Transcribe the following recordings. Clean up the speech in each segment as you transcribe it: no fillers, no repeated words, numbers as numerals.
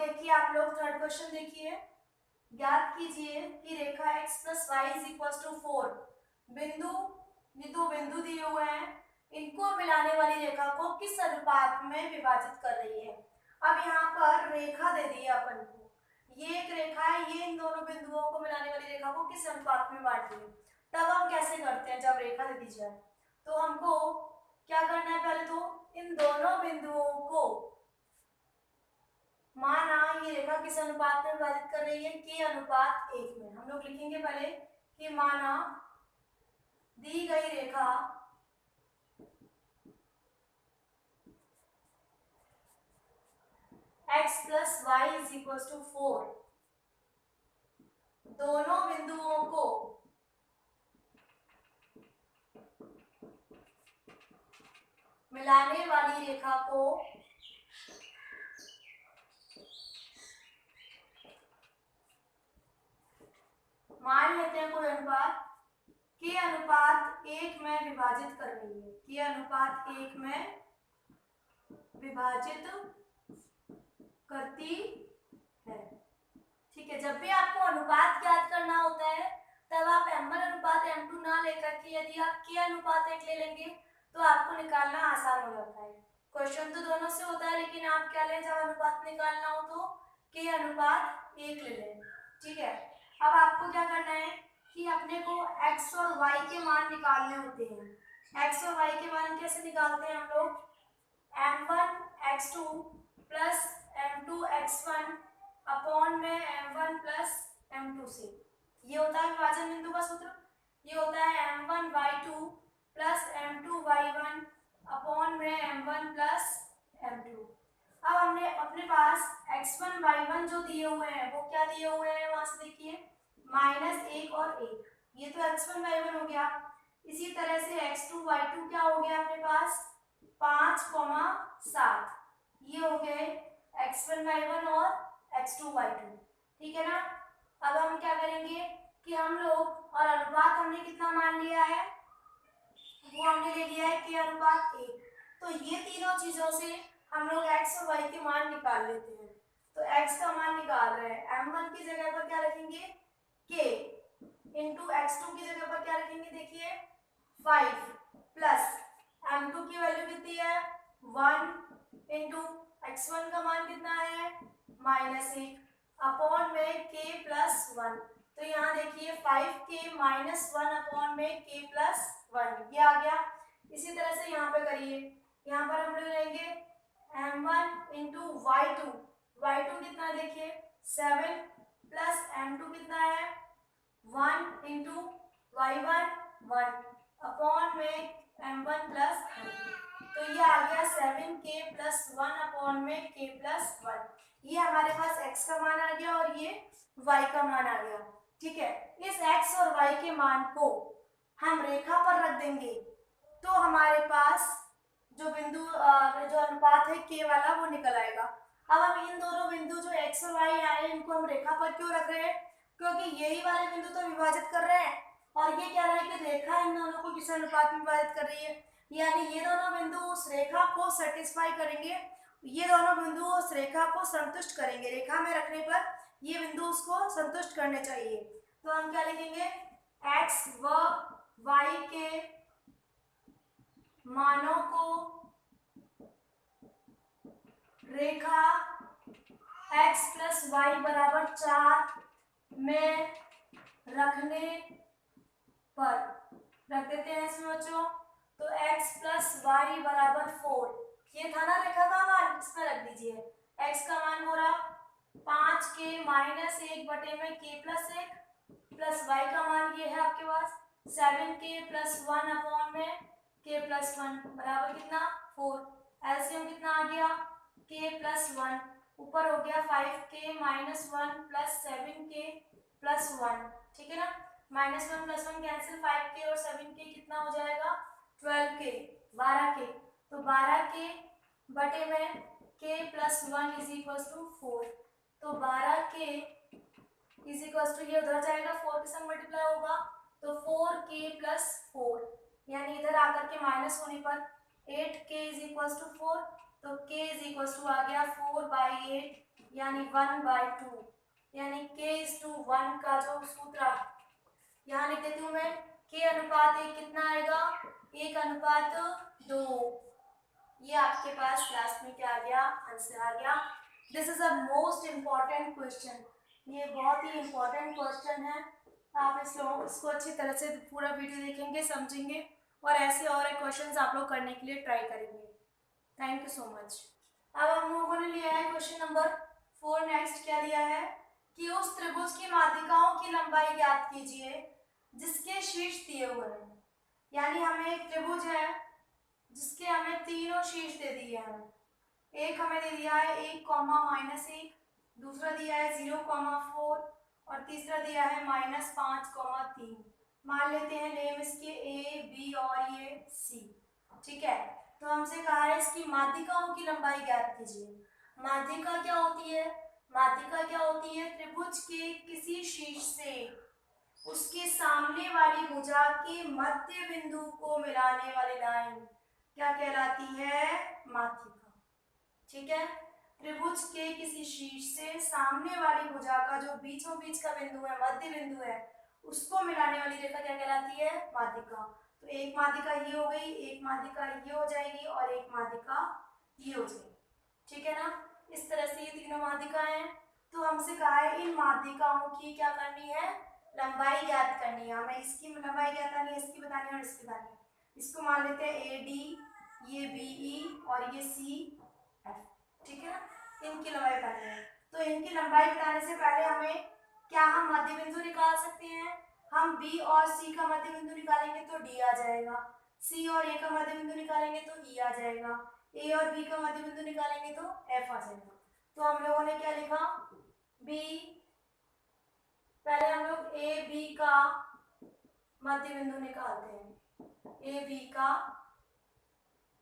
देखिए आप लोग थर्ड क्वेश्चन देखिए। ज्ञात कीजिए कि रेखा x plus y is equal to 4 बिंदु, ये दो बिंदु दिए हुए हैं, इनको मिलाने वाली रेखा को किस अनुपात में विभाजित कर रही है। अब यहाँ पर रेखा दे दी है अपन को, ये एक रेखा है, ये इन दोनों बिंदुओं को मिलाने वाली रेखा को किस अनुपात में बांट रही है। तब हम कैसे करते हैं, जब रेखा दे दी जाए तो हमको क्या करना है, पहले तो इन दोनों बिंदुओं को माना ये रेखा किस अनुपात में विभाजित कर रही है, के अनुपात 1 में। हम लोग लिखेंगे पहले कि माना दी गई रेखा x plus y is equal to 4 दोनों बिंदुओं को मिलाने वाली रेखा को मान लेते हैं कोई अनुपात, के अनुपात 1 में विभाजित कर रही है, के अनुपात 1 में विभाजित करती है। ठीक है, जब भी आपको अनुपात ज्ञात करना होता है तब आप m1 अनुपात m2 ना लेकर के यदि आप k अनुपात 1 ले लेंगे तो आपको निकालना आसान हो जाता है। क्वेश्चन तो दोनों से होता है, लेकिन आप क्या लें, जब अनुपात निकालना हो तो k अनुपात 1 ले लें। ठीक है, अब आपको क्या करना है कि अपने को x और y के मान निकालने होते हैं। x और y के मान कैसे निकालते हैं हम लोग, m1 x2 plus m2 x1 upon में m1 प्लस m2 से, ये होता है विभाजन बिंदु का सूत्र। ये होता है m1 y2 plus m2 y1 upon में m1 प्लस m2। अब हमने अपने पास x1 y1 जो दिए हुए हैं वो क्या दिए हुए हैं, वहां से देखिए -1 और 1, ये तो x1 y1 हो गया। इसी तरह से x2 y2 क्या हो गया अपने पास 5,7, ये हो गए x1 y1 और x2 y2। ठीक है ना। अब हम क्या करेंगे कि हम लोग, और अनुपात हमने कितना मान लिया है, वो हमने ले लिया है के अनुपात 1। तो ये तीनों चीजों से हम लोग x और y के मान निकाल लेते हैं। तो x का मान निकाल रहे हैं, m1 की जगह पर क्या रखेंगे k, इंटू x2 की जगह पर क्या रखेंगे, देखिए 5 प्लस m2 की वैल्यू कितनी है 1 इंटू x1 का मान कितना है -1 अपॉन में k प्लस 1। तो यहाँ देखिए 5k माइनस 1 अपॉन में k प्लस 1, ये आ गया। इसी तरह से यहाँ पे करिए, यहाँ पर हम लोग लेंगे m1 इंटू y2 कितना है देखिए 7 प्लस m2 कितना है 1 इंटू y1 1 अपॉन में m1 प्लस, तो ये आ गया 7k प्लस 1 अपॉन में k प्लस 1। ये हमारे पास x का मान आ गया और ये y का मान आ गया। ठीक है, इस x और y के मान को हम रेखा पर रख देंगे तो हमारे पास जो बिंदु जो अनुपात है k वाला वो निकल आएगा। अब हम इन दोनों बिंदु जो x और y आए इनको हम रेखा पर क्यों रख रहे हैं, क्योंकि यही वाले बिंदु तो विभाजित कर रहे हैं और ये कह रहा है कि रेखा इन दोनों को किस अनुपात में विभाजित कर रही है, यानी ये दोनों बिंदु उस रेखा को सेटिस्फाई करेंगे, ये दोनों बिंदु उस रेखा को संतुष्ट करेंगे। रेखा में रखने पर ये बिंदु उसको संतुष्ट करने चाहिए। तो हम क्या लिखेंगे, x व y के मानों को रेखा x प्लस वाई बराबर 4 में रखने पर रख देते हैं इसमें बच्चों। तो x प्लस वाई बराबर 4, ये था ना रेखा का मान, इसमें रख दीजिए। x का मान हो रहा 5k माइनस 1 बटे में k प्लस 1 प्लस y का मान ये है आपके पास 7k प्लस 1 अपॉन में k प्लस 1 बराबर कितना 4। एलसीएम कितना आ गया k प्लस 1, ऊपर हो गया 5k minus 1 plus 7k plus 1। ठीक है ना, -1 + 1 कैंसिल, 5k और 7k कितना हो जाएगा 12k 12k, तो 12k बटे में k plus 1 is equal to 4। तो 12k इज इक्वल टू, ये उधर जाएगा 4 के संग मल्टीप्लाई होगा तो 4k प्लस 4, यानी इधर आकर के माइनस होने पर 8k इज इक्वल टू 4, तो k इज इक्वल टू आ गया 4/8, यानी 1/2, यानी k:1 का जो सूत्र यहाँ लिख देती हूँ मैं, k अनुपात 1 कितना आएगा, 1/2। ये आपके पास क्लास में क्या आ गया, आंसर आ गया। This is a most important question, ये बहुत ही इम्पॉर्टेंट क्वेश्चन है। आप इसको अच्छी तरह से पूरा वीडियो देखेंगे, समझेंगे और ऐसे और क्वेश्चंस आप लोग करने के लिए ट्राई करेंगे। Thank you so much. अब हम लोगों ने लिया है क्वेश्चन नंबर 4। नेक्स्ट क्या लिया है कि उस त्रिभुज की माध्यिकाओं की लंबाई ज्ञात कीजिए जिसके शीर्ष दिए हुए हैं। यानी हमें एक त्रिभुज है जिसके हमें तीनों शीर्ष दे दिए हैं। एक हमें दे दिया है 1, -1, दूसरा दिया है 0, 4 और तीसरा दिया है -5, 3। मान लेते हैं नेम इसके ए, बी और ये सी। ठीक है, तो हमसे कहा है इसकी माध्यिकाओं की लंबाई ज्ञात कीजिए। माध्यिका क्या होती है, माध्यिका क्या होती है, त्रिभुज के किसी शीर्ष से उसके सामने वाली भुजा के मध्य बिंदु को मिलाने वाली लाइन क्या कहलाती है, माध्यिका। ठीक है, त्रिभुज के किसी शीर्ष से सामने वाली भुजा का जो बीचों बीच का बिंदु है, मध्य बिंदु है, उसको मिलाने वाली रेखा क्या कहलाती है, माध्यिका। तो एक माध्यिका ये हो गई, एक माध्यिका ये हो जाएगी और एक माध्यिका ये हो जाएगी। ठीक है ना, इस तरह से ये तीनों माध्यिकाएं हैं। तो हमसे कहा है इन माध्यिकाओं की क्या करनी है, लंबाई ज्ञात करनी है। हमें इसकी लंबाई ज्ञात करनी है, इसकी बतानी है और इसकी बतानी है। इसको मान लेते हैं ए डी, ये बी ई और ये सी एफ। ठीक है ना, इनकी लंबाई बतानी है। तो इनकी लंबाई बताने से पहले हमें क्या हम मध्य बिंदु निकाल सकते हैं। हम बी और सी का मध्य बिंदु निकालेंगे तो डी आ जाएगा, सी और ए का मध्य बिंदु निकालेंगे तो ई आ जाएगा, ए और बी का मध्य बिंदु निकालेंगे तो एफ आ जाएगा। तो हम लोगों ने क्या लिखा, बी, पहले हम लोग ए बी का मध्य बिंदु निकालते हैं, ए बी का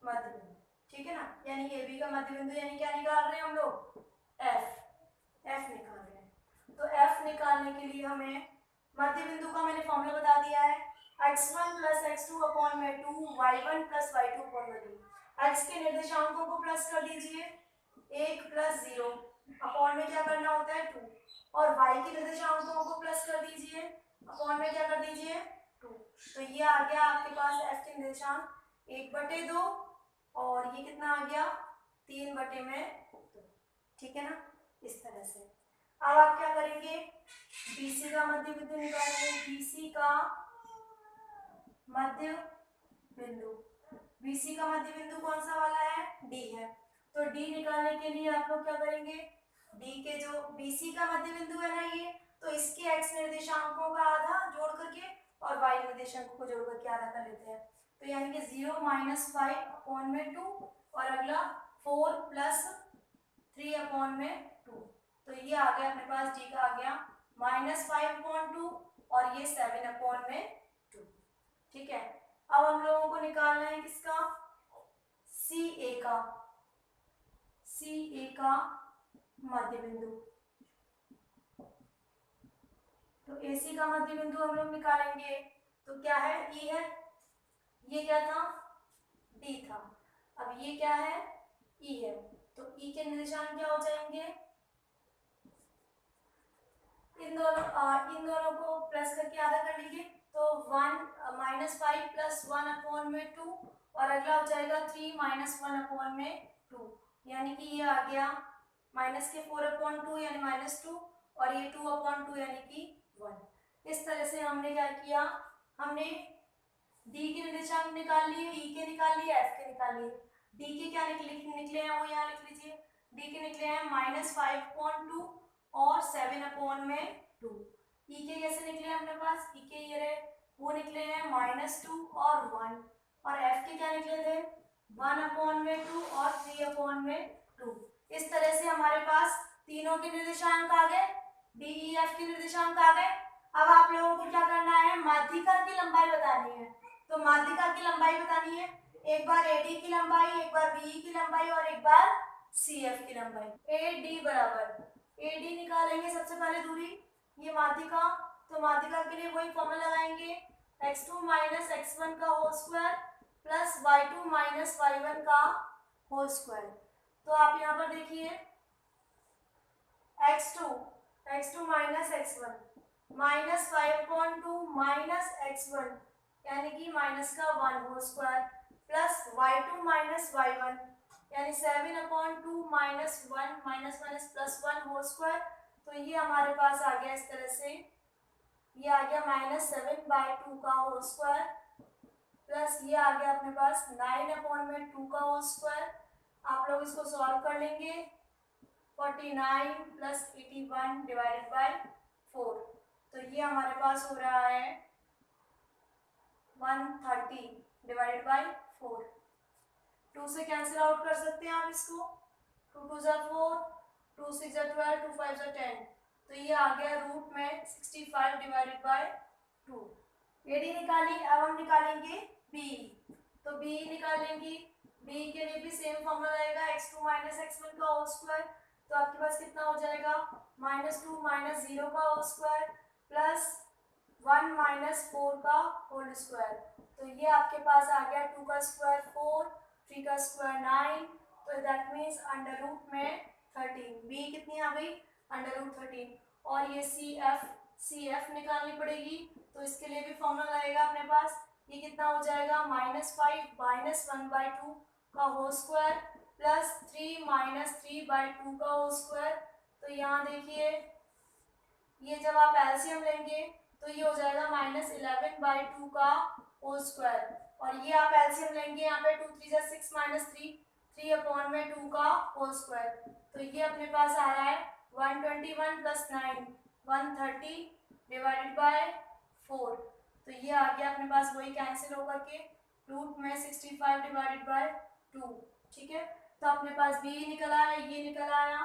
मध्य बिंदु। ठीक है ना, यानी ए बी का मध्य बिंदु यानी क्या निकाल रहे हैं हम लोग, एफ निकाल रहे हैं। तो एफ निकालने के लिए हमें मध्य बिंदु का मैंने फॉर्मूला बता दिया है, x1 + x2 अपॉन में 2, y1 + y2 अपॉन में 2। x के निर्देशांकों को प्लस कर दीजिए, 1 + 0 अपॉन में क्या करना होता है 2, और y के निर्देशांकों को प्लस कर दीजिए, अपॉन में क्या कर दीजिए 2। तो ये आ गया आपके पास f के निर्देशांक 1/2 और ये कितना आ गया 3/2। ठीक है ना, इस तरह से। अब आप क्या करेंगे, BC का मध्य बिंदु निकालेंगे। BC का मध्य बिंदु, BC का मध्य बिंदु कौन सा वाला है, D है। तो D निकालने के लिए आप लोग क्या करेंगे, D के जो BC का मध्य बिंदु है ना ये, तो इसके x निर्देशांकों का आधा जोड़ करके और y निर्देशांकों को जोड़ करके आधा कर लेते हैं। तो यानी कि 0 - 5 अपॉन में 2 और अगला 4 + 3 अपॉन में 2। तो ये आ गया अपने पास, डी का आ गया -5/2 और ये 7 अपॉन में 2। ठीक है, अब हम लोगों को निकालना है किसका, सी ए का मध्य बिंदु। तो AC का मध्य बिंदु हम लोग निकालेंगे तो क्या है, ई है, ये क्या था, डी था, अब ये क्या है, ई है। तो ई के निर्देशांक क्या हो जाएंगे, इन दोनों को प्लस करके आधा कर लीजिए, तो 1 -5 + 1 अपॉन में 2 और अगला हो जाएगा 3 - 1 अपॉन में 2, यानी कि ये आ गया माइनस के 4/2 यानी -2 और ये 2/2 यानी कि 1। इस तरह से हमने क्या किया, हमने डी के निर्देशांक निकाल लिए, ई के निकाल लिए, एफ के निकाल लिए। डी के क्या निकले हैं वो यहाँ लिख लीजिए, डी के निकले हैं -5/2 और 7 अपॉन में 2। ई के कैसे निकले हैं अपने पास, ई के ये रहे, वो निकले हैं -2 और 1, और एफ के क्या निकले थे 1 अपॉन में 2 और 3 अपॉन में 2। इस तरह से हमारे पास तीनों के निर्देशांक आ गए, डी ई एफ के निर्देशांक आ गए। अब आप लोगों को क्या करना है, माध्यिका की लंबाई बतानी है। तो माध्यिका की लंबाई बतानी है, एक बार एडी की लंबाई, एक बार बीई की लंबाई और एक बार सीएफ की लंबाई। एडी बराबर, एडी निकालेंगे सबसे पहले दूरी, ये माध्यिका, तो माध्यिका के लिए वही फॉर्मूला लगाएंगे, x2 - x1 का whole square plus y2 - y1 का होल स्क्वायर। तो आप यहाँ पर देखिए x2 minus x1 minus 5/2 minus x1 यानी कि माइनस का 1 whole square plus y2 minus y1 यानी 7/2 minus 1 minus minus plus 1 whole square. तो ये हमारे पास आ गया इस तरह से, ये आ गया -7/2 का होल स्क्वायर प्लस ये आ गया अपने पास 9/2 का होल स्क्वायर। आप लोग इसको सॉल्व कर लेंगे 49 प्लस 81 डिवाइडेड बाय 4। तो ये हमारे पास हो रहा है 130 डिवाइडेड बाय 4। 2 से कैंसिल आउट कर सकते हैं आप इसको, 2 2 ज़ा 4, 2 6 ज़ा 12, 2 5 ज़ा 10। तो ये आ गया रूट में 65 डिवाइडेड बाय 2। एडी निकाली। अब हम निकालेंगे बी। तो बी निकालेंगे, बी के लिए भी सेम फॉर्मूला रहेगा x2 माइनस x1 का होल स्क्वायर। तो आपके पास कितना हो जाएगा -2 माइनस 0 का होल स्क्वायर प्लस 1 माइनस 4 का होल स्क्वायर। तो ये आपके पास आ गया 2 का स्क्वायर 4, 3 का स्क्वायर 9। तो दैट मीन्स अंडर रूट में 13। बी कितनी आ गई अंडर रूट 13। और ये सी एफ निकालनी पड़ेगी। तो इसके लिए भी फॉर्मूला रहेगा अपने पास। ये कितना हो जाएगा -5 माइनस 1/2 का होल स्क्वायर प्लस 3 माइनस 3/2 का होल स्क्वायर। तो यहाँ देखिए ये जब आप एलसीएम लेंगे तो ये हो जाएगा -11/2 का होल स्क्वायर। और ये आप एलसीएम लेंगे यहाँ पे 2 3 जा 6 माइनस 3/2 का होल स्क्वायर। तो ये अपने पास आ रहा है 121 प्लस 9 130 डिवाइडेड बाय 4। तो ये आ गया अपने पास, वही कैंसिल होकर के रूट में 65 डिवाइडेड बाय 2। ठीक है, तो अपने पास बी निकल आया, ये निकल आया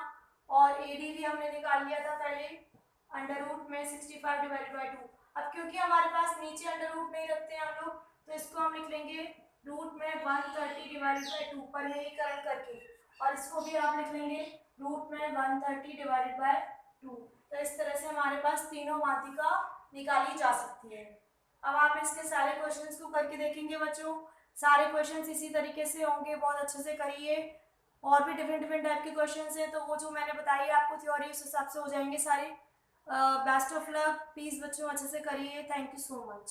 और एडी भी हमने निकाल लिया था पहले अंडर रूट में 65 डिवाइडेड बाय 2। अब क्योंकि हमारे पास नीचे अंडर रूट नहीं रखते हैं हम लोग, तो इसको हम लिख लेंगे रूट में 130 डिवाइडेड बाय 2 पर एकीकरण करके, और इसको भी आप लिख लेंगे रूट में 130 डिवाइडेड बाय 2। तो इस तरह से हमारे पास तीनों मात्रिका निकाली जा सकती है। अब आप इसके सारे क्वेश्चंस को करके देखेंगे बच्चों। सारे क्वेश्चंस इसी तरीके से होंगे, बहुत अच्छे से करिए। और भी डिफरेंट टाइप के क्वेश्चंस हैं, तो वो जो मैंने बताई आपको थ्योरी उस हिसाब से हो जाएंगे सारे। बेस्ट ऑफ लक, प्लीज़ बच्चों अच्छे से करिए। Thank you so much.